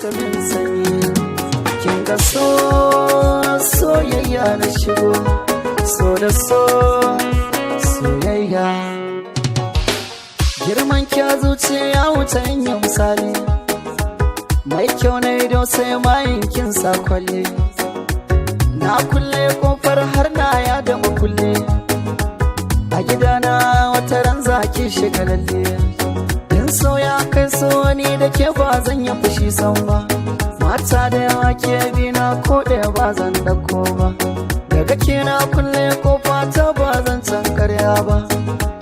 kika min sanyi. Kin ga soyayya na shigo, so da soyayya. Girman kya zuciya wuta yin misali, mai kyau na ido sai mayin kin sa kwalle. Na kulle kofar har na ya da makulle, a gidana wata ran zaki shiga lalle. In so ya kai so ni da ke ba zan yi fushi san ba, mata da yawa ke bi na ko ɗaya ba zan ɗauko ba. Daga ke na kulle kofa ta ba zan can karya ba,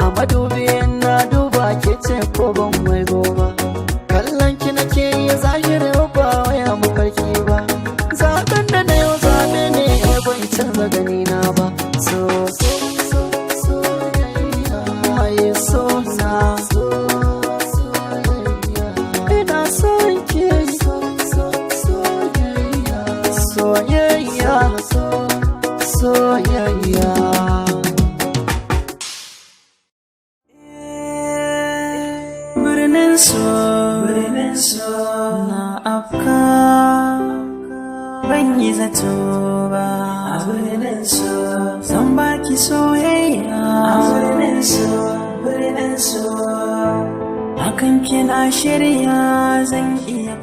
a madubi na duba ke ce ko ban mai goma. Kallon ki nake yi zahiri ba waya mafarki ba, zaɓen da na yau zaɓe ne bai canza gani na ba. Soyayya mai sona, ina son ki. Soyayya, soyayya. Birnin so na afka, ban yi zato ba. A birnin so zan baki soyayya. A birnin so hakan kina shirya zan iya